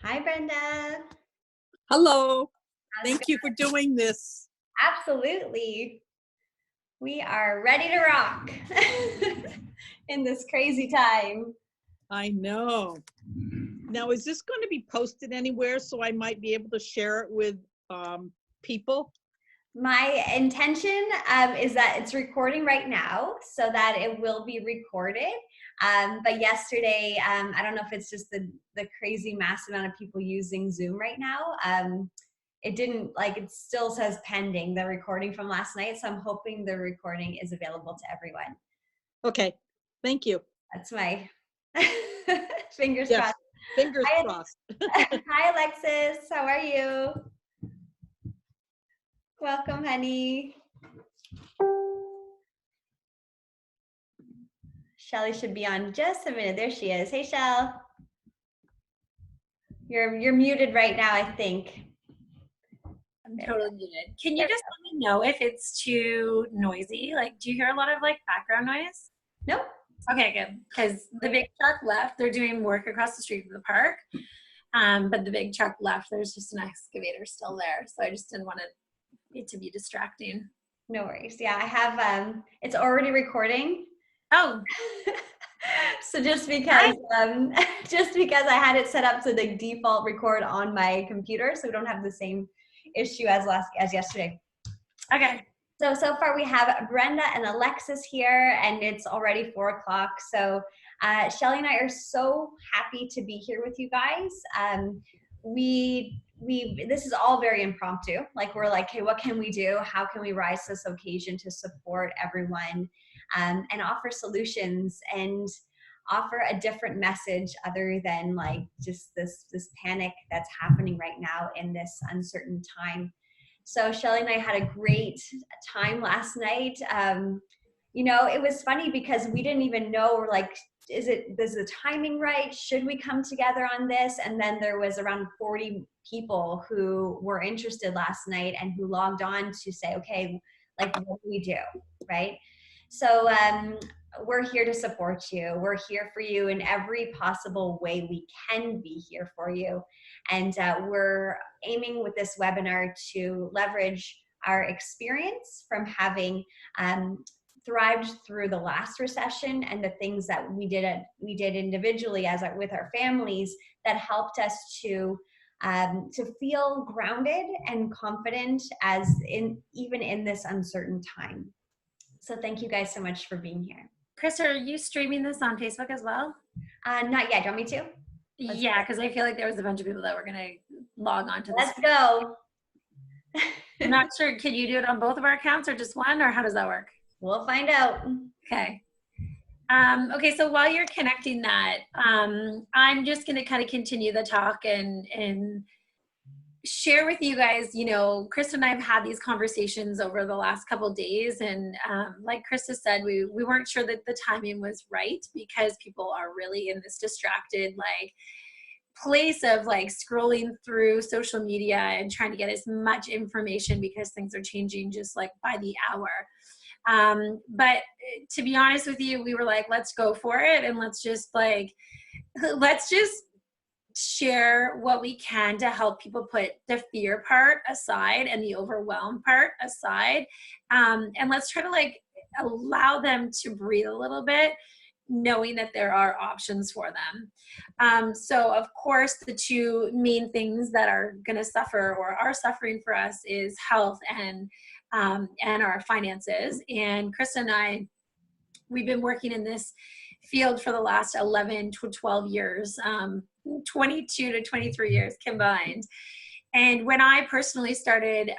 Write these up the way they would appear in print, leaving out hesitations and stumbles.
Hi, Brenda. Hello. How's it Thank you for doing this. going? Absolutely. We are ready to rock in this crazy time. I know. Now, is this going to be posted anywhere so I might be able to share it with people? My intention is that it's recording right now so that it will be recorded. But yesterday, I don't know if it's just the crazy mass amount of people using Zoom right now. It didn't, it still says pending, the recording from last night. So I'm hoping the recording is available to everyone. Okay. Thank you. That's my fingers Yes. crossed. Fingers Hi, crossed. hi, Alexis. How are you? Welcome, honey. Shelly should be on just a minute. There she is. Hey, Shell. You're muted right now, I think. I'm totally muted. Can you just let me know if it's too noisy? Like, do you hear a lot of background noise? Nope. Okay, good. Because the big truck left. They're doing work across the street from the park. But the big truck left. There's just an excavator still there. So I just didn't want it to be distracting. No worries. Yeah, I have, it's already recording. Oh. So just because I had it set up to the default record on my computer, so we don't have the same issue as yesterday. Okay. So far we have Brenda and Alexis here, and it's already 4 o'clock. So Shelly and I are so happy to be here with you guys. This is all very impromptu. We're like, hey, what can we do? How can we rise to this occasion to support everyone and offer solutions and offer a different message other than just this panic that's happening right now in this uncertain time. So Shelly and I had a great time last night. It was funny because we didn't even know, we're like, is the timing right? Should we come together on this? And then there was around 40 people who were interested last night and who logged on to say, okay, what do we do, right? So we're here to support you. We're here for you in every possible way we can be here for you. And we're aiming with this webinar to leverage our experience from having thrived through the last recession and the things that we did individually with our families that helped us to feel grounded and confident even in this uncertain time. So thank you guys so much for being here. Christa, are you streaming this on Facebook as well? Not yet. Do you want me to? Yeah, because I feel like there was a bunch of people that were going to log on to this. Let's go. I'm not sure. Can you do it on both of our accounts or just one, or how does that work? We'll find out. Okay. Okay, so while you're connecting that, I'm just going to kind of continue the talk and share with you guys, Christa and I have had these conversations over the last couple of days. And like Christa said, we weren't sure that the timing was right because people are really in this distracted, place of scrolling through social media and trying to get as much information because things are changing just by the hour. But to be honest with you, we were like, let's go for it. And let's just share what we can to help people put the fear part aside and the overwhelm part aside. And let's try to allow them to breathe a little bit, knowing that there are options for them. So of course, the two main things that are going to suffer or are suffering for us is health and our finances. And Christa and I, we've been working in this field for the last 11 to 12 years, 22 to 23 years combined. And when I personally started,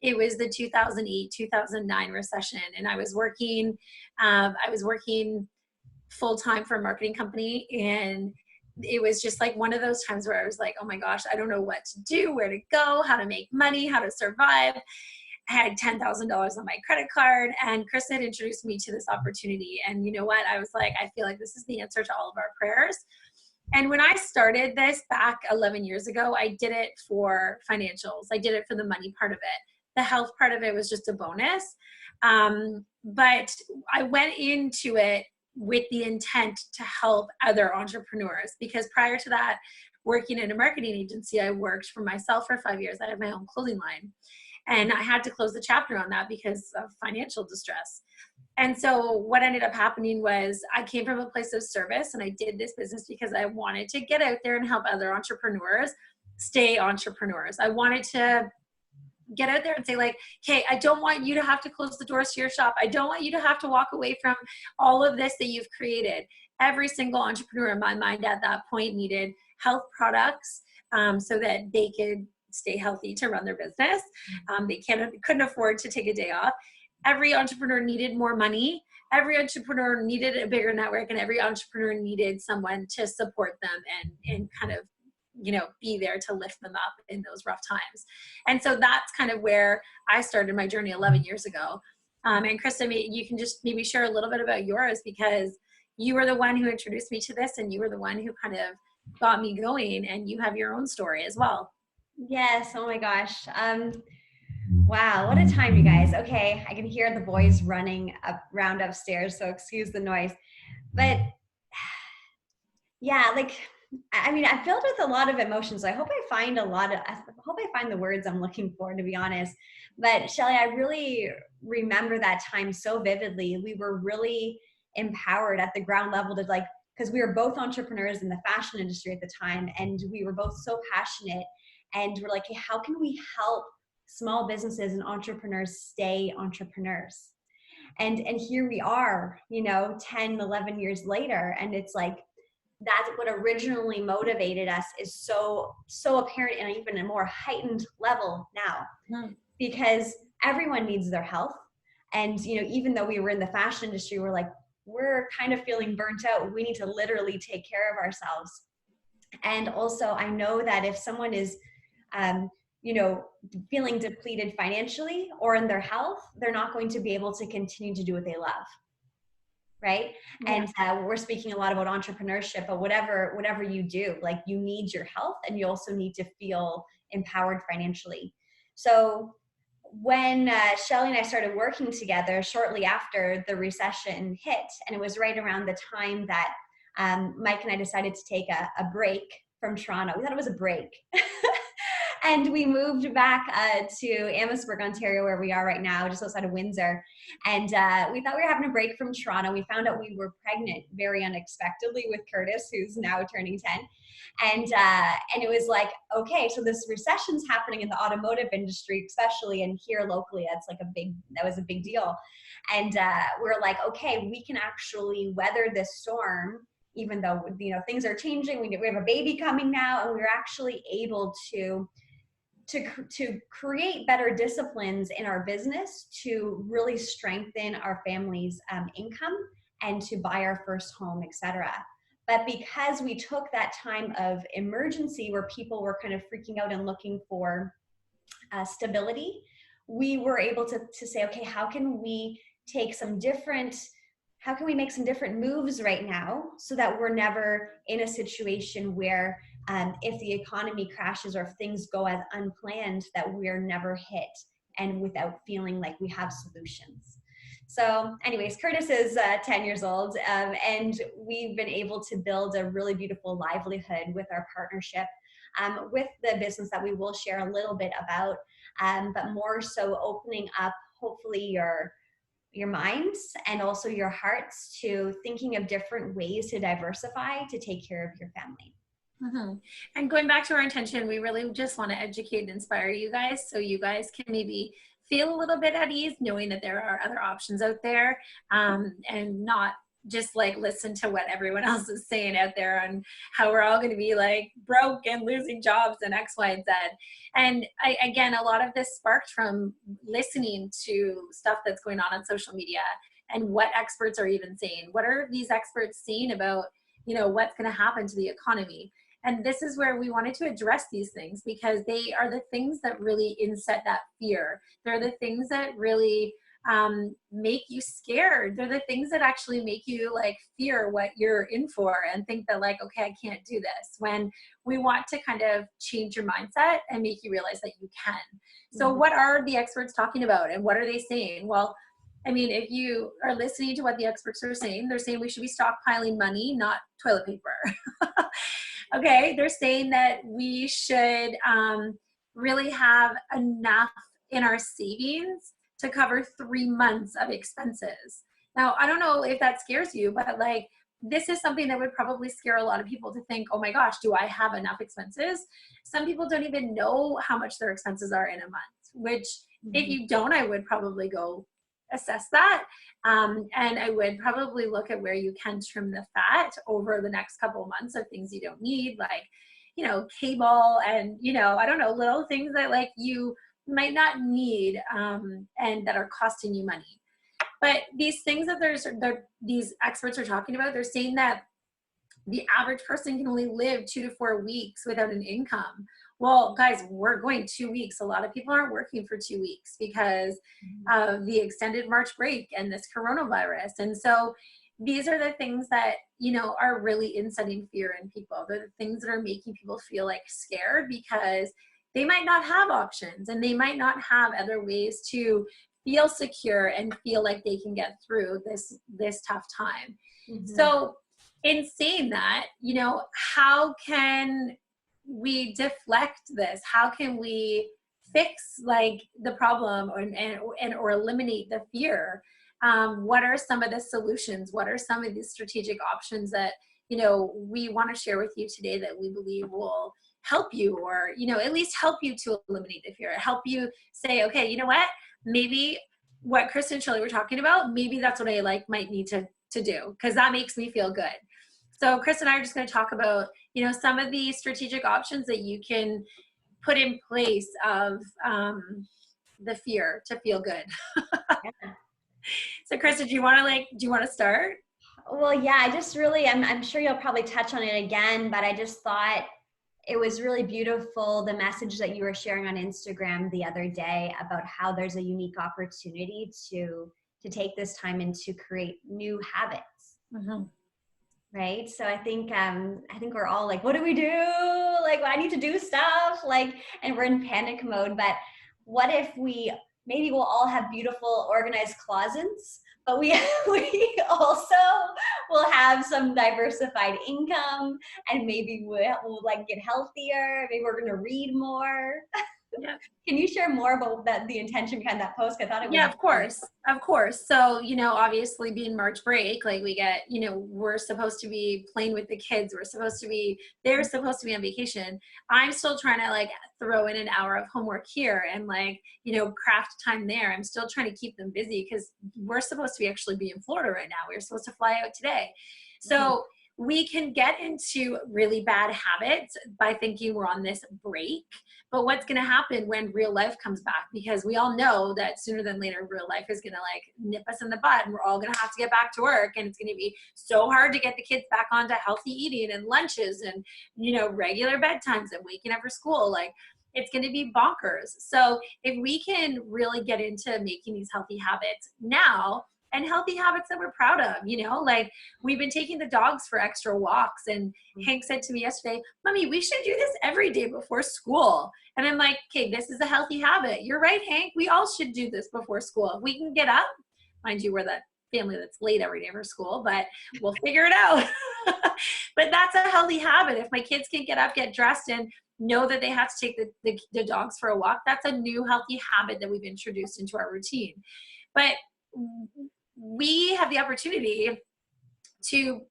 it was the 2008-2009 recession, and I was working full-time for a marketing company, and it was just one of those times where I was like, oh my gosh, I don't know what to do, where to go, how to make money, how to survive. I had $10,000 on my credit card, and Chris had introduced me to this opportunity. And you know what? I was like, I feel like this is the answer to all of our prayers. And when I started this back 11 years ago, I did it for financials. I did it for the money part of it. The health part of it was just a bonus. But I went into it with the intent to help other entrepreneurs, because prior to that, working in a marketing agency. I worked for myself for 5 years. I had my own clothing line, and I had to close the chapter on that because of financial distress. And so what ended up happening was I came from a place of service, and I did this business because I wanted to get out there and help other entrepreneurs stay entrepreneurs. I wanted to get out there and say, like, okay, I don't want you to have to close the doors to your shop. I don't want you to have to walk away from all of this that you've created. Every single entrepreneur in my mind at that point needed health products so that they could stay healthy to run their business. They couldn't afford to take a day off. Every entrepreneur needed more money. Every entrepreneur needed a bigger network, and every entrepreneur needed someone to support them and kind of, you know, be there to lift them up in those rough times. And so that's kind of where I started my journey 11 years ago. And Christa, you can just maybe share a little bit about yours, because you were the one who introduced me to this, and you were the one who kind of got me going, and you have your own story as well. Yes. Oh my gosh. Wow, what a time, you guys. Okay, I can hear the boys running around upstairs, so excuse the noise. But yeah, like, I mean, I'm filled with a lot of emotions. I hope I find the words I'm looking for, to be honest. But Shelly, I really remember that time so vividly. We were really empowered at the ground level to, like, because we were both entrepreneurs in the fashion industry at the time, and we were both so passionate, and we're like, hey, how can we help small businesses and entrepreneurs stay entrepreneurs? And here we are, you know, 10, 11 years later, and it's like, that's what originally motivated us is so apparent and even a more heightened level now, because everyone needs their health. And, you know, even though we were in the fashion industry, we're kind of feeling burnt out. We need to literally take care of ourselves. And also, I know that if someone is, you know, feeling depleted financially or in their health, they're not going to be able to continue to do what they love. Right. Yeah. And we're speaking a lot about entrepreneurship, but whatever you do, like, you need your health, and you also need to feel empowered financially. So when Shelly and I started working together shortly after the recession hit, and it was right around the time that Mike and I decided to take a break from Toronto. We thought it was a break. And we moved back to Amherstburg, Ontario, where we are right now, just outside of Windsor. And we thought we were having a break from Toronto. We found out we were pregnant very unexpectedly with Curtis, who's now turning 10. And it was like, okay, so this recession's happening in the automotive industry, especially, and here locally, that was a big deal. And we're like, okay, we can actually weather this storm, even though, you know, things are changing. We have a baby coming now, and we're actually able to create better disciplines in our business to really strengthen our family's income and to buy our first home, etc. But because we took that time of emergency where people were kind of freaking out and looking for stability, we were able to say, okay, how can we make some different moves right now so that we're never in a situation where if the economy crashes or if things go as unplanned, that we're never hit and without feeling like we have solutions. So anyways, Curtis is 10 years old, and we've been able to build a really beautiful livelihood with our partnership with the business that we will share a little bit about, but more so opening up hopefully your minds and also your hearts to thinking of different ways to diversify to take care of your family. Mm-hmm. And going back to our intention, we really just want to educate and inspire you guys, so you guys can maybe feel a little bit at ease knowing that there are other options out there, and not just like listen to what everyone else is saying out there on how we're all going to be like broke and losing jobs and X, Y, and Z. And again, a lot of this sparked from listening to stuff that's going on social media and what experts are even saying. What are these experts saying about, you know, what's going to happen to the economy? And this is where we wanted to address these things, because they are the things that really inset that fear. They're the things that really make you scared. They're the things that actually make you like fear what you're in for and think that like, okay, I can't do this, when we want to kind of change your mindset and make you realize that you can. So what are the experts talking about, and what are they saying? Well, I mean, if you are listening to what the experts are saying, they're saying we should be stockpiling money, not toilet paper. Okay, they're saying that we should really have enough in our savings to cover 3 months of expenses. Now, I don't know if that scares you, but like, this is something that would probably scare a lot of people to think, oh my gosh, do I have enough expenses? Some people don't even know how much their expenses are in a month, which if you don't, I would probably go assess that. And I would probably look at where you can trim the fat over the next couple of months of things you don't need, like, cable and, I don't know, little things that like you might not need and that are costing you money. But these things that these experts are talking about, they're saying that the average person can only live 2 to 4 weeks without an income. Well, guys, we're going 2 weeks. A lot of people aren't working for 2 weeks because of the extended March break and this coronavirus. And so these are the things that, are really inciting fear in people. They're the things that are making people feel like scared because they might not have options and they might not have other ways to feel secure and feel like they can get through this tough time. So in saying that, how can we deflect this? How can we fix like the problem or eliminate the fear? What are some of the solutions? What are some of the strategic options that, we want to share with you today that we believe will help you, or, at least help you to eliminate the fear, help you say, okay, you know what, maybe what Christa and Shelly were talking about, maybe that's what I might need to do, because that makes me feel good. So Chris and I are just going to talk about, some of the strategic options that you can put in place of the fear to feel good. So Christa, do you want to start? Well, yeah, I just really, I'm sure you'll probably touch on it again, but I just thought it was really beautiful, the message that you were sharing on Instagram the other day about how there's a unique opportunity to take this time and to create new habits. Right. So I think we're all like, what do we do? Like, I need to do stuff, and we're in panic mode. But what if maybe we'll all have beautiful organized closets, but we also will have some diversified income, and maybe we'll get healthier. Maybe we're going to read more. Yeah. Can you share more about the intention behind that post? I thought it was. Yeah, of course. So, obviously being March break, we get, we're supposed to be playing with the kids. They're supposed to be on vacation. I'm still trying to throw in an hour of homework here and craft time there. I'm still trying to keep them busy because we're supposed to actually be in Florida right now. We're supposed to fly out today. So we can get into really bad habits by thinking we're on this break. But what's going to happen when real life comes back? Because we all know that sooner than later, real life is going to nip us in the butt, and we're all going to have to get back to work. And it's going to be so hard to get the kids back onto healthy eating and lunches and, regular bedtimes and waking up for school. It's going to be bonkers. So if we can really get into making these healthy habits now, and healthy habits that we're proud of, we've been taking the dogs for extra walks, and Hank said to me yesterday, Mommy, we should do this every day before school. And I'm like, okay, this is a healthy habit. You're right, Hank. We all should do this before school. If we can get up, mind you, we're that family that's late every day for school, but we'll figure it out. But that's a healthy habit. If my kids can get up, get dressed, and know that they have to take the dogs for a walk, that's a new healthy habit that we've introduced into our routine. But we have the opportunity to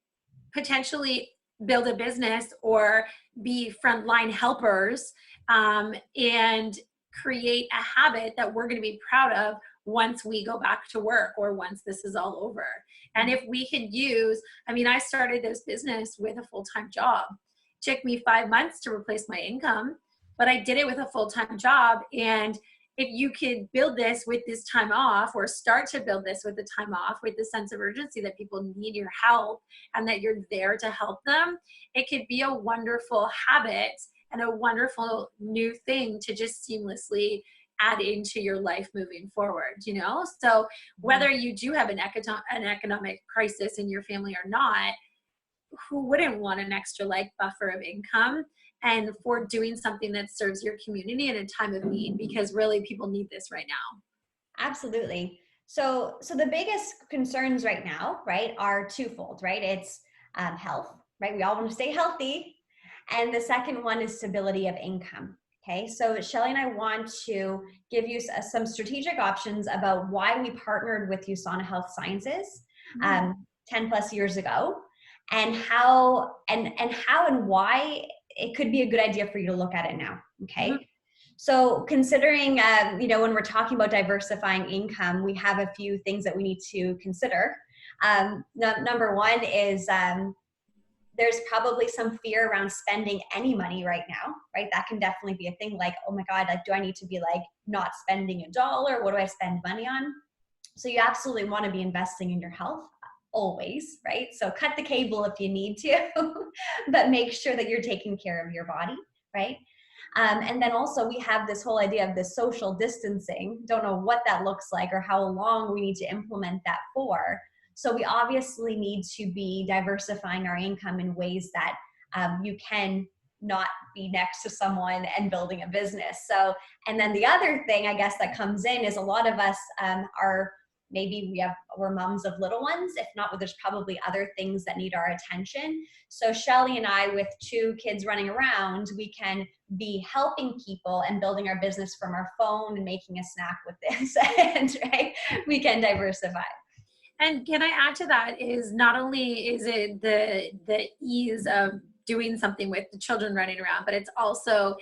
potentially build a business or be frontline helpers and create a habit that we're going to be proud of once we go back to work or once this is all over. And if we can I started this business with a full-time job. It took me 5 months to replace my income, but I did it with a full-time job. And if you could build this with this time off, or start to build this with the time off, with the sense of urgency that people need your help and that you're there to help them, it could be a wonderful habit and a wonderful new thing to just seamlessly add into your life moving forward, So whether you do have an economic crisis in your family or not, who wouldn't want an extra buffer of income and for doing something that serves your community in a time of need? Because really people need this right now. Absolutely. So the biggest concerns right now, right, are twofold, right? It's health, right? We all want to stay healthy. And the second one is stability of income. Okay, so Shelly and I want to give you some strategic options about why we partnered with USANA Health Sciences 10 plus years ago, and how and why it could be a good idea for you to look at it now. Okay. So considering, when we're talking about diversifying income, we have a few things that we need to consider. Number one is there's probably some fear around spending any money right now, right? That can definitely be a thing, like, oh my God, like, do I need to be like not spending a dollar? What do I spend money on? So you absolutely want to be investing in your health always, right? So cut the cable if you need to, but make sure that you're taking care of your body, right? And then also we have this whole idea of the social distancing. Don't know what that looks like or how long we need to implement that for. So we obviously need to be diversifying our income in ways that you can not be next to someone and building a business. So, and then the other thing I guess that comes in is a lot of us are, maybe we're moms of little ones. If not, there's probably other things that need our attention. So Shelly and I, with 2 kids running around, we can be helping people and building our business from our phone and making a snack with this. And right, we can diversify. And can I add to that is not only is it the ease of doing something with the children running around, but it's also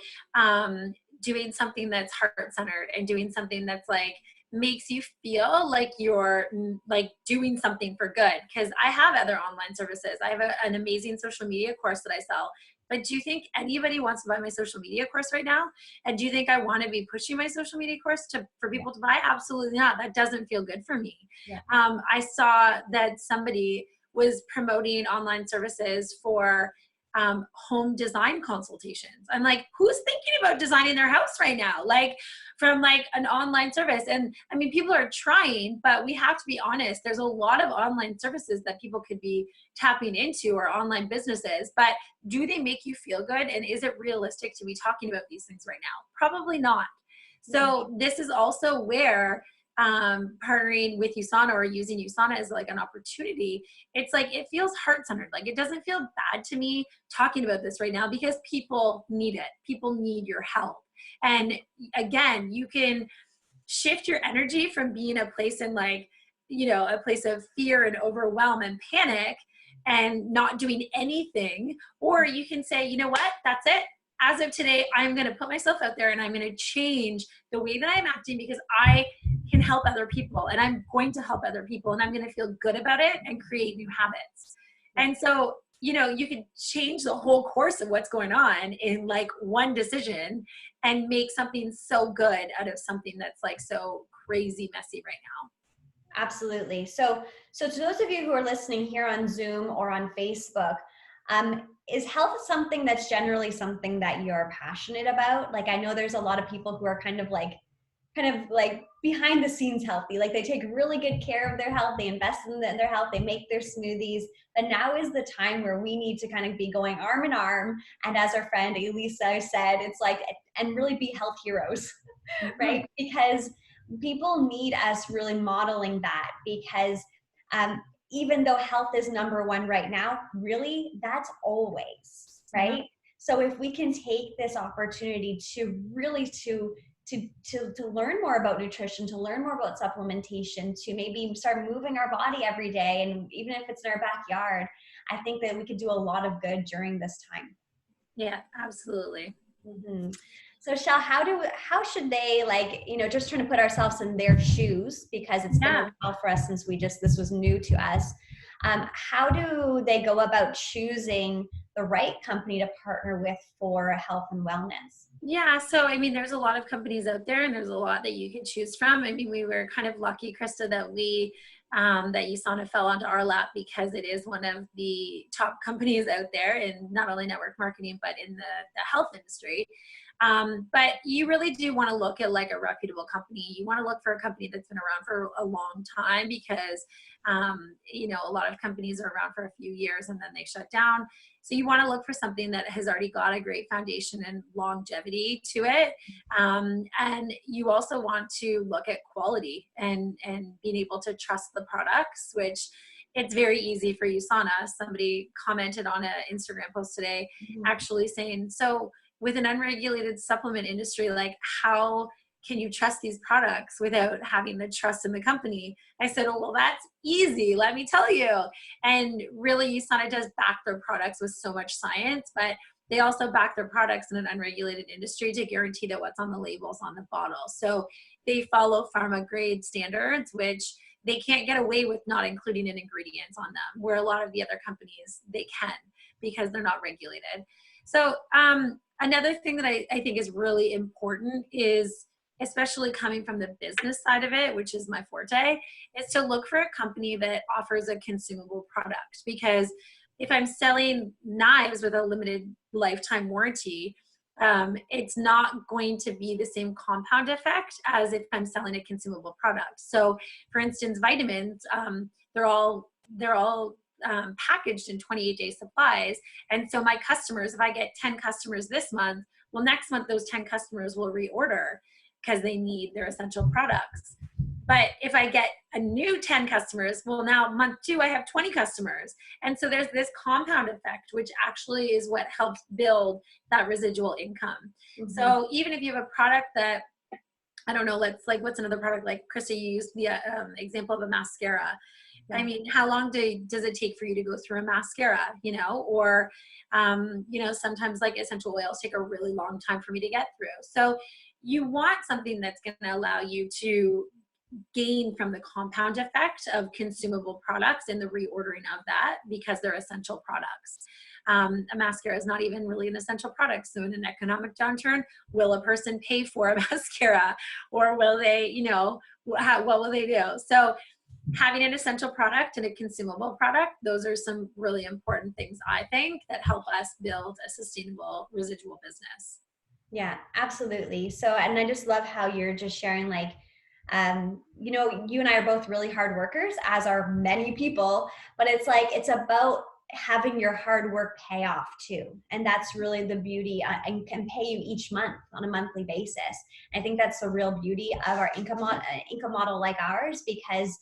doing something that's heart-centered and doing something that's like makes you feel like you're like doing something for good. Because I have other online services. I have an amazing social media course that I sell. But do you think anybody wants to buy my social media course right now? And do you think I want to be pushing my social media course for people to buy? Absolutely not. That doesn't feel good for me. Yeah. I saw that somebody was promoting online services for home design consultations. I'm like, who's thinking about designing their house right now? Like from like an online service. And I mean, people are trying, but we have to be honest. There's a lot of online services that people could be tapping into or online businesses, but do they make you feel good? And is it realistic to be talking about these things right now? Probably not. So this is also where partnering with USANA or using USANA as like an opportunity, it's like it feels heart-centered. Like it doesn't feel bad to me talking about this right now because people need it. People need your help. And again, you can shift your energy from being a place in like, a place of fear and overwhelm and panic and not doing anything, or you can say, you know what, that's it. As of today, I'm going to put myself out there and I'm going to change the way that I'm acting because I can help other people and I'm going to help other people and I'm going to feel good about it and create new habits. And so, you can change the whole course of what's going on in like one decision and make something so good out of something that's like so crazy messy right now. Absolutely. So to those of you who are listening here on Zoom or on Facebook, is health something that's generally something that you're passionate about? Like, I know there's a lot of people who are kind of like behind the scenes healthy. Like they take really good care of their health. They invest in their health. They make their smoothies. But now is the time where we need to kind of be going arm in arm. And as our friend Elisa said, it's like, and really be health heroes, right? Because people need us really modeling that, because even though health is number one right now, really that's always, right? So if we can take this opportunity to really to learn more about nutrition, to learn more about supplementation, to maybe start moving our body every day, and even if it's in our backyard, I think that we could do a lot of good during this time. Yeah, absolutely. Mm-hmm. So Shel, how should they, like, just trying to put ourselves in their shoes, because it's been a while for us since this was new to us. How do they go about choosing the right company to partner with for health and wellness? Yeah, so I mean, there's a lot of companies out there, and there's a lot that you can choose from. I mean, we were kind of lucky, Christa, that that USANA fell onto our lap because it is one of the top companies out there in not only network marketing, but in the health industry. But you really do want to look at like a reputable company. You want to look for a company that's been around for a long time, because, a lot of companies are around for a few years and then they shut down. So you want to look for something that has already got a great foundation and longevity to it. And you also want to look at quality and being able to trust the products, which it's very easy for USANA. Somebody commented on an Instagram post today, actually saying, so with an unregulated supplement industry, like how can you trust these products without having the trust in the company? I said, oh, well, that's easy, let me tell you. And really, USANA does back their products with so much science, but they also back their products in an unregulated industry to guarantee that what's on the labels on the bottle. So they follow pharma grade standards, which they can't get away with not including an ingredients on them, where a lot of the other companies, they can, because they're not regulated. So another thing that I think is really important is, especially coming from the business side of it, which is my forte, is to look for a company that offers a consumable product. Because if I'm selling knives with a limited lifetime warranty, it's not going to be the same compound effect as if I'm selling a consumable product. So for instance, vitamins, they're all packaged in 28-day supplies. And so my customers, if I get 10 customers this month, well, next month, those 10 customers will reorder because they need their essential products. But if I get a new 10 customers, well, now month 2, I have 20 customers. And so there's this compound effect, which actually is what helps build that residual income. So even if you have a product that, I don't know, what's another product? Like Christa, you used the example of a mascara. I mean, how long does it take for you to go through a mascara, or, sometimes like essential oils take a really long time for me to get through. So you want something that's going to allow you to gain from the compound effect of consumable products and the reordering of that, because they're essential products. A mascara is not even really an essential product. So in an economic downturn, will a person pay for a mascara, or will they, what will they do? So having an essential product and a consumable product, those are some really important things, I think, that help us build a sustainable residual business. Yeah, absolutely. So, and I just love how you're just sharing, like, you and I are both really hard workers, as are many people, but it's like, it's about having your hard work pay off too. And that's really the beauty, and can pay you each month on a monthly basis. I think that's the real beauty of our income model like ours, because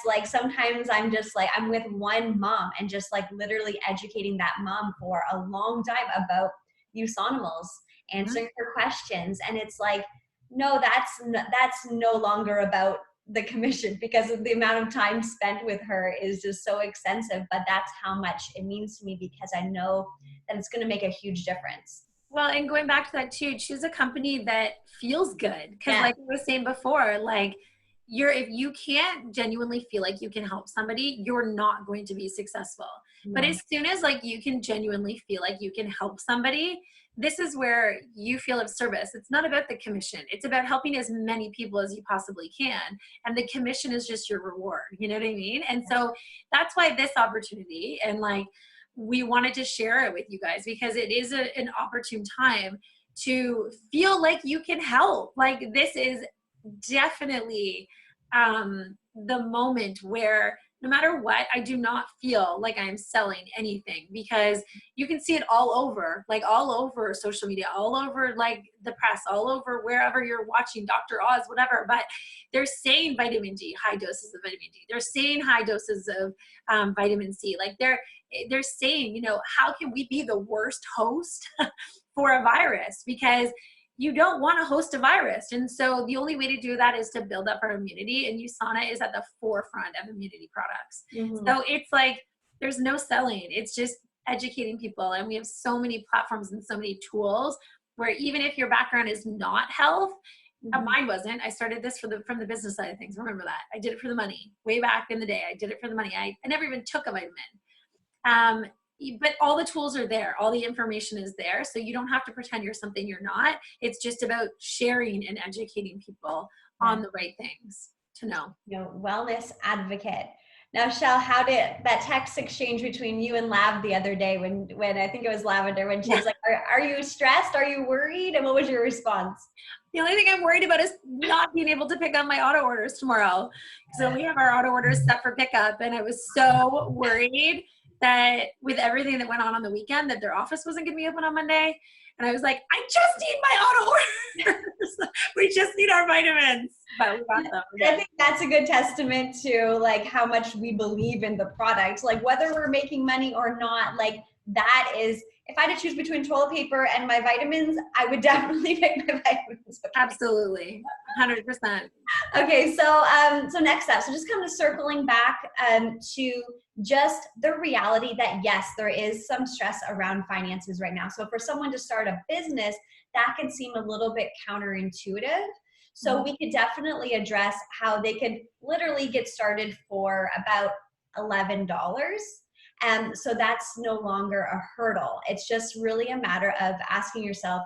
like sometimes I'm with one mom and just like literally educating that mom for a long time about use animals, answering her questions. And it's like, no, that's no longer about the commission, because of the amount of time spent with her is just so extensive. But that's how much it means to me, because I know that it's going to make a huge difference. Well, and going back to that too, choose a company that feels good. Because like I was saying before, like if you can't genuinely feel like you can help somebody, you're not going to be successful. But as soon as like you can genuinely feel like you can help somebody, this is where you feel of service. It's not about the commission. It's about helping as many people as you possibly can. And the commission is just your reward. You know what I mean? And so that's why this opportunity, and like, we wanted to share it with you guys, because it is an opportune time to feel like you can help. Like, this is definitely the moment where no matter what, I do not feel like I'm selling anything, because you can see it all over social media, all over like the press, all over wherever you're watching Dr. Oz, whatever. But they're saying vitamin D, high doses of vitamin D. They're saying high doses of vitamin C. Like they're saying, how can we be the worst host for a virus? Because you don't want to host a virus. And so the only way to do that is to build up our immunity. And USANA is at the forefront of immunity products. So it's like, there's no selling. It's just educating people. And we have so many platforms and so many tools where even if your background is not health, mine wasn't. I started this from the business side of things. Remember that. I did it for the money. Way back in the day, I did it for the money. I never even took a vitamin. But all the tools are there. All the information is there. So you don't have to pretend you're something you're not. It's just about sharing and educating people on the right things to know. Wellness advocate. Now, Shell, how did that text exchange between you and Lav the other day when I think it was Lavender, when she was like, are you stressed? Are you worried? And what was your response? The only thing I'm worried about is not being able to pick up my auto orders tomorrow. So we have our auto orders set for pickup, and I was so worried that with everything that went on the weekend, that their office wasn't going to be open on Monday. And I was like, I just need my auto orders. We just need our vitamins. But we got them. I think that's a good testament to like how much we believe in the product. Like whether we're making money or not, like that is, if I had to choose between toilet paper and my vitamins, I would definitely pick my vitamins. Okay. Absolutely. 100%. Okay, so next up, so just kind of circling back to just the reality that yes, there is some stress around finances right now. So for someone to start a business, that can seem a little bit counterintuitive. So we could definitely address how they could literally get started for about $11. So that's no longer a hurdle. It's just really a matter of asking yourself,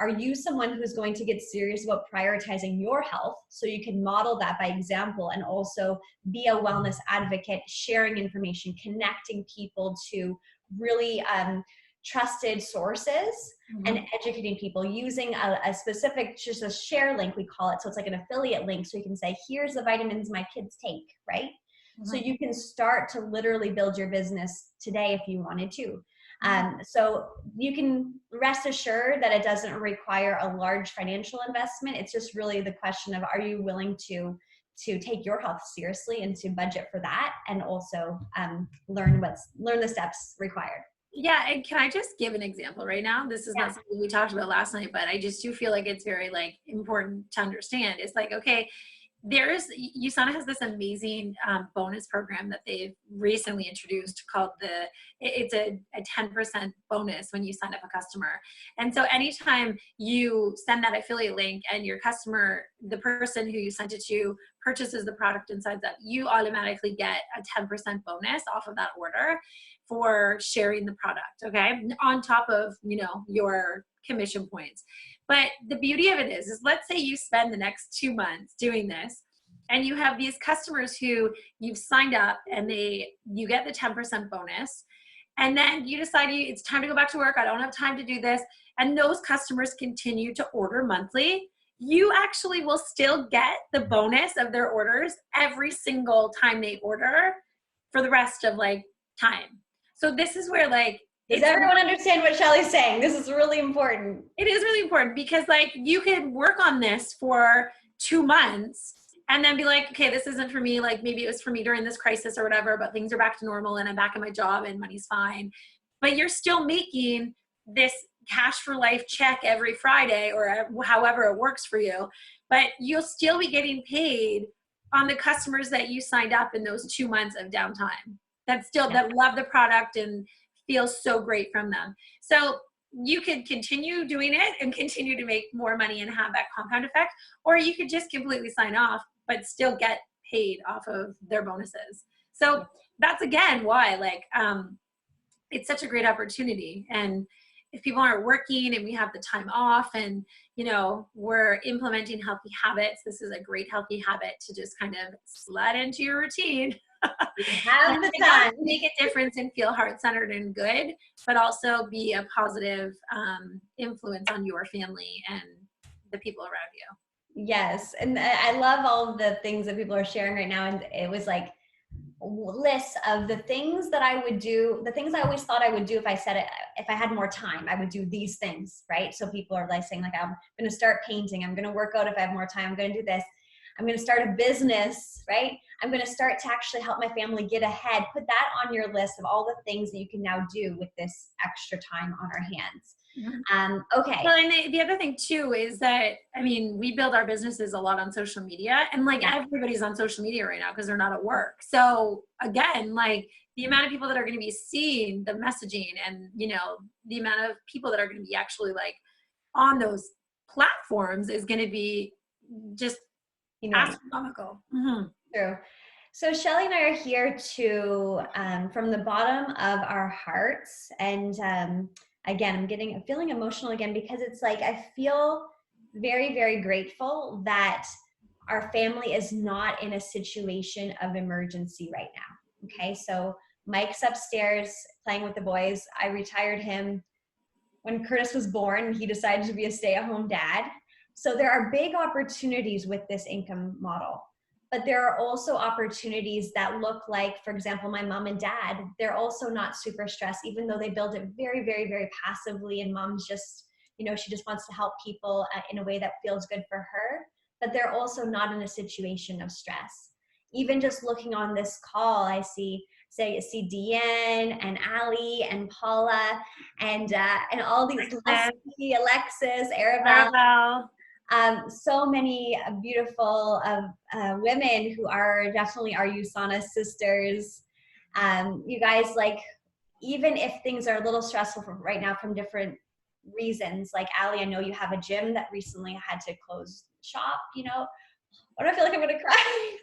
are you someone who's going to get serious about prioritizing your health so you can model that by example and also be a wellness advocate, sharing information, connecting people to really trusted sources and educating people using a specific, just a share link, we call it. So it's like an affiliate link. So you can say, here's the vitamins my kids take, right? So you can start to literally build your business today if you wanted to. So you can rest assured that it doesn't require a large financial investment. It's just really the question of, are you willing to take your health seriously and to budget for that, and also learn the steps required. Yeah, and can I just give an example right now? This is not something we talked about last night, but I just do feel like it's very like important to understand. It's like, okay, USANA has this amazing bonus program that they've recently introduced called it's a 10% bonus when you sign up a customer. And so anytime you send that affiliate link and your customer, the person who you sent it to, purchases the product and signs up, you automatically get a 10% bonus off of that order for sharing the product, okay? On top of, your commission points. But the beauty of it is let's say you spend the next 2 months doing this and you have these customers who you've signed up and you get the 10% bonus, and then you decide it's time to go back to work. I don't have time to do this. And those customers continue to order monthly. You actually will still get the bonus of their orders every single time they order for the rest of time. So this is where does everyone understand what Shelly's saying? This is really important. It is really important because you could work on this for 2 months and then be like, okay, this isn't for me. Maybe it was for me during this crisis or whatever, but things are back to normal and I'm back in my job and money's fine. But you're still making this cash for life check every Friday or however it works for you. But you'll still be getting paid on the customers that you signed up in those 2 months of downtime that love the product and feel so great from them. So you could continue doing it and continue to make more money and have that compound effect, or you could just completely sign off but still get paid off of their bonuses. So that's again why it's such a great opportunity. And if people aren't working and we have the time off and we're implementing healthy habits, this is a great healthy habit to just kind of slide into your routine. Have the time. Make a difference and feel heart-centered and good, but also be a positive influence on your family and the people around you. Yes, and I love all of the things that people are sharing right now, and it was like lists of the things that I would do, the things I always thought I would do if I had more time, I would do these things, right? So people are saying I'm going to start painting, I'm going to work out if I have more time, I'm going to do this, I'm going to start a business, right? I'm going to start to actually help my family get ahead. Put that on your list of all the things that you can now do with this extra time on our hands. Okay. Well, and the other thing too is that, we build our businesses a lot on social media, and everybody's on social media right now because they're not at work. So again, the amount of people that are going to be seeing the messaging and, the amount of people that are going to be actually on those platforms is going to be just astronomical. True. So Shelly and I are here to, from the bottom of our hearts, and again, I'm feeling emotional again because it's I feel very, very grateful that our family is not in a situation of emergency right now. Okay, so Mike's upstairs playing with the boys. I retired him when Curtis was born. He decided to be a stay-at-home dad. So there are big opportunities with this income model. But there are also opportunities that look like, for example, my mom and dad, they're also not super stressed, even though they build it very, very, very passively, and mom's just she just wants to help people in a way that feels good for her, but they're also not in a situation of stress. Even just looking on this call, I see Deanne and Ali and Paula and all these Alexis, Arabelle. So many beautiful women who are definitely our USANA sisters. You guys, like, even if things are a little stressful right now from different reasons, like Ali, I know you have a gym that recently had to close shop, I don't feel like I'm gonna cry.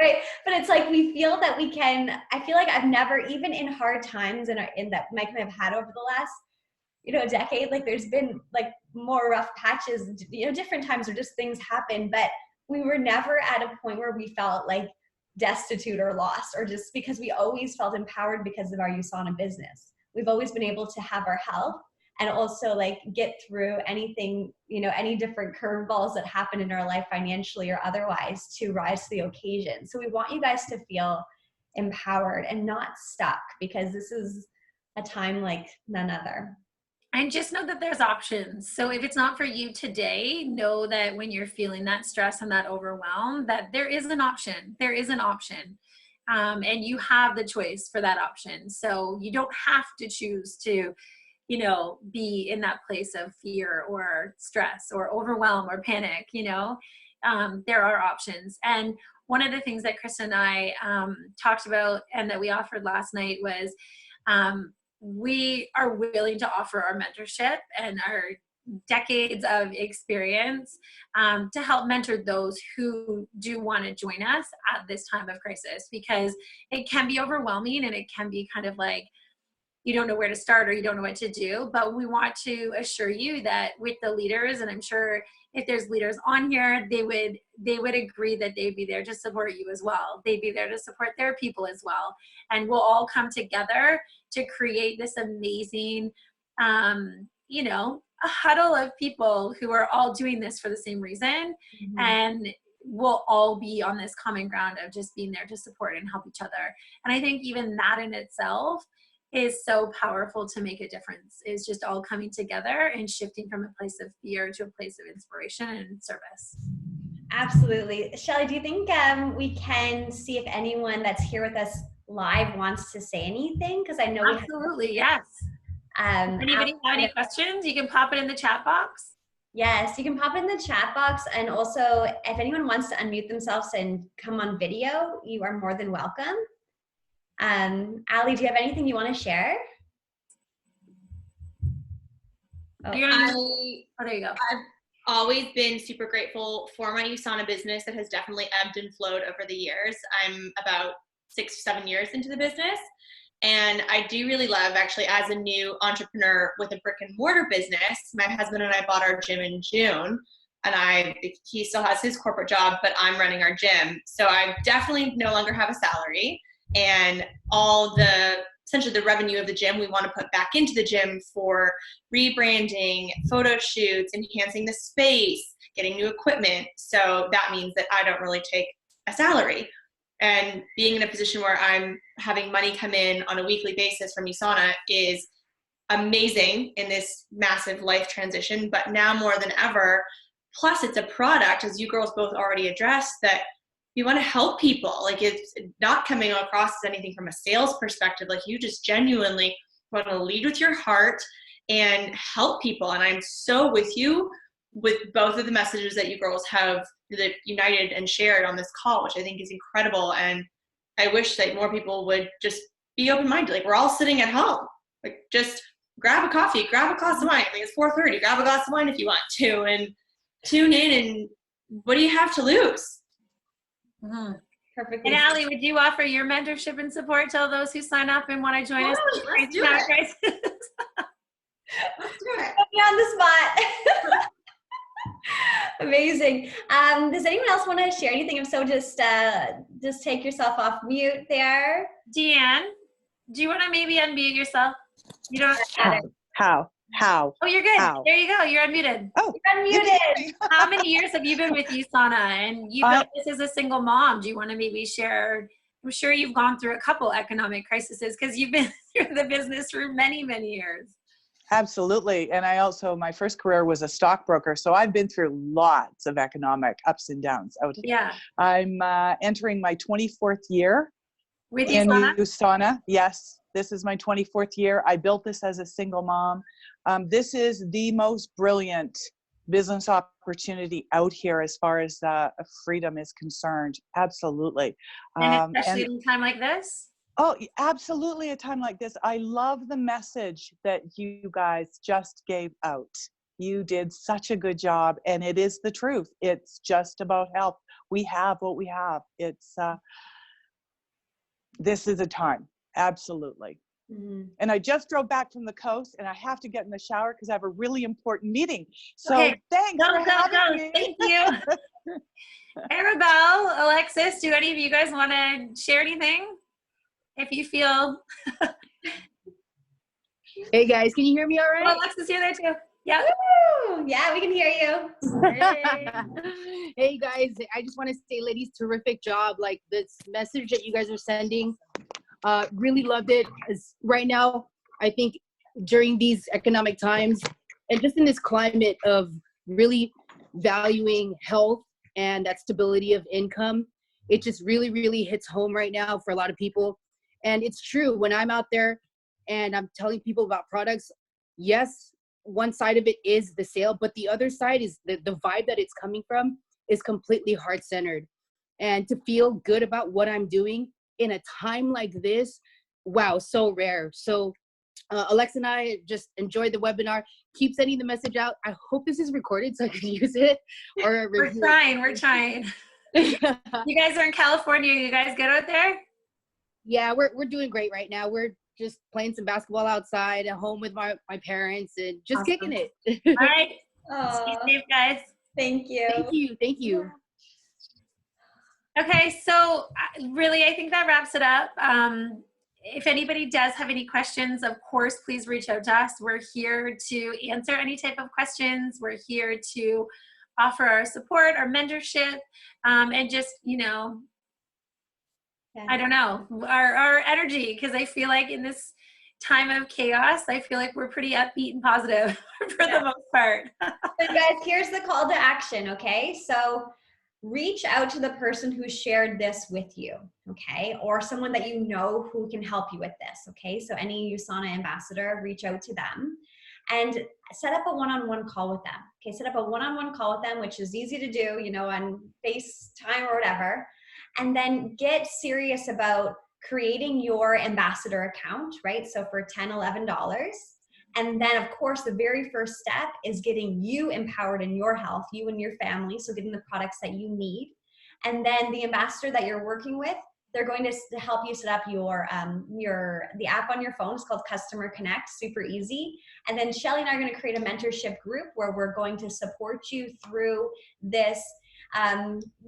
Right? But it's like we feel that we can. I feel like I've never, even in hard times in that Mike and I have had over the last, decade, like there's been like more rough patches, different times where just things happen, but we were never at a point where we felt like destitute or lost, or just because we always felt empowered because of our USANA business. We've always been able to have our health and also like get through anything, any different curveballs that happen in our life financially or otherwise to rise to the occasion. So we want you guys to feel empowered and not stuck, because this is a time like none other. And just know that there's options. So if it's not for you today, know that when you're feeling that stress and that overwhelm, that there is an option. There is an option. And you have the choice for that option. So you don't have to choose to be in that place of fear or stress or overwhelm or panic. There are options. And one of the things that Christa and I talked about and that we offered last night was we are willing to offer our mentorship and our decades of experience to help mentor those who do want to join us at this time of crisis, because it can be overwhelming and it can be kind of like, you don't know where to start or you don't know what to do. But we want to assure you that with the leaders, and I'm sure if there's leaders on here, they would agree that they'd be there to support you as well. They'd be there to support their people as well. And we'll all come together to create this amazing, a huddle of people who are all doing this for the same reason. Mm-hmm. And we'll all be on this common ground of just being there to support and help each other. And I think even that in itself is so powerful to make a difference, is just all coming together and shifting from a place of fear to a place of inspiration and service. Absolutely. Shelly, do you think we can see if anyone that's here with us live wants to say anything? Because I know absolutely, yes. Anybody have any questions? You can pop it in the chat box. Yes, you can pop it in the chat box. And also, if anyone wants to unmute themselves and come on video, you are more than welcome. Ali, do you have anything you want to share? There you go. I've always been super grateful for my USANA business. That has definitely ebbed and flowed over the years. I'm about 6 or 7 years into the business. And I do really love, actually, as a new entrepreneur with a brick and mortar business, my husband and I bought our gym in June. And he still has his corporate job, but I'm running our gym. So I definitely no longer have a salary. And all essentially the revenue of the gym, we want to put back into the gym for rebranding, photo shoots, enhancing the space, getting new equipment. So that means that I don't really take a salary. And being in a position where I'm having money come in on a weekly basis from USANA is amazing in this massive life transition. But now more than ever, plus it's a product, as you girls both already addressed, that you want to help people. Like, it's not coming across as anything from a sales perspective. Like, you just genuinely want to lead with your heart and help people. And I'm so with you with both of the messages that you girls have that united and shared on this call, which I think is incredible. And I wish that more people would just be open-minded. Like, we're all sitting at home. Like, just grab a coffee, grab a glass of wine. I think it's 4:30. Grab a glass of wine if you want to, and tune in. And what do you have to lose? Mm-hmm. Perfect. And Ali, would you offer your mentorship and support to all those who sign up and want to join us? Let's do it. Let's do it. Put me on the spot. Amazing. Does anyone else want to share anything? If so, just take yourself off mute there. Deanne, do you want to maybe unmute yourself? You don't have to. How? Oh, you're good. How? There you go. You're unmuted. Oh, you're unmuted. How many years have you been with USANA? And you've done this as a single mom. Do you want to maybe share? I'm sure you've gone through a couple economic crises because you've been through the business for many, many years. Absolutely. And I also, my first career was a stockbroker. So I've been through lots of economic ups and downs out here. Yeah. I'm entering my 24th year With in USANA? USANA. Yes, this is my 24th year. I built this as a single mom. This is the most brilliant business opportunity out here as far as freedom is concerned. Absolutely. And especially in a time like this? Oh, absolutely. A time like this. I love the message that you guys just gave out. You did such a good job, and it is the truth. It's just about health. We have what we have. It's, this is a time. Absolutely. Mm-hmm. And I just drove back from the coast, and I have to get in the shower because I have a really important meeting. So okay. Thanks for having me. Thank you. Arabelle, Alexis, do any of you guys want to share anything? If you feel. Hey guys, can you hear me all right? Oh, Alexis, you're there too. Yeah. Woo! Yeah, we can hear you. Hey guys, I just want to say, ladies, terrific job. Like this message that you guys are sending, really loved it. As right now, I think during these economic times and just in this climate of really valuing health and that stability of income, it just really, really hits home right now for a lot of people. And it's true, when I'm out there and I'm telling people about products, yes, one side of it is the sale, but the other side is the vibe that it's coming from is completely heart-centered. And to feel good about what I'm doing in a time like this, wow, so rare. So Alexa and I just enjoyed the webinar. Keep sending the message out. I hope this is recorded so I can use it. Or We're trying. You guys are in California. You guys good out there? Yeah, we're doing great right now. We're just playing some basketball outside at home with my parents and just awesome. Kicking it. All right. Stay safe, guys. Thank you. Thank you. Okay, so really, I think that wraps it up. If anybody does have any questions, of course, please reach out to us. We're here to answer any type of questions. We're here to offer our support, our mentorship, and just, I don't know, our energy, because I feel like in this time of chaos, I feel like we're pretty upbeat and positive for the most part. So guys, here's the call to action, okay? So reach out to the person who shared this with you, okay? Or someone that you know who can help you with this, okay? So any USANA ambassador, reach out to them and set up a one-on-one call with them, okay? Set up a one-on-one call with them, which is easy to do, on FaceTime or whatever. And then get serious about creating your ambassador account, right? So for $10, $11. And then of course, the very first step is getting you empowered in your health, you and your family. So getting the products that you need. And then the ambassador that you're working with, they're going to help you set up the app on your phone. It's called Customer Connect, super easy. And then Shelly and I are going to create a mentorship group where we're going to support you through this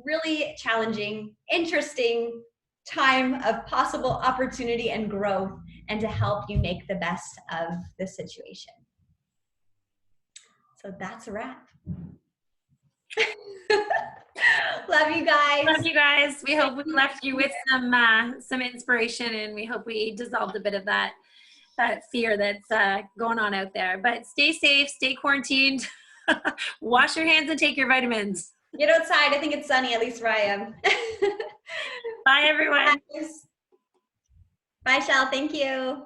really challenging, interesting time of possible opportunity and growth, and to help you make the best of the situation. So that's a wrap. Love you guys. Love you guys. We hope we left you with some inspiration, and we hope we dissolved a bit of that fear that's going on out there. But stay safe, stay quarantined, wash your hands and take your vitamins. Get outside. I think it's sunny, at least where I am. Bye, everyone. Bye, Shell. Thank you.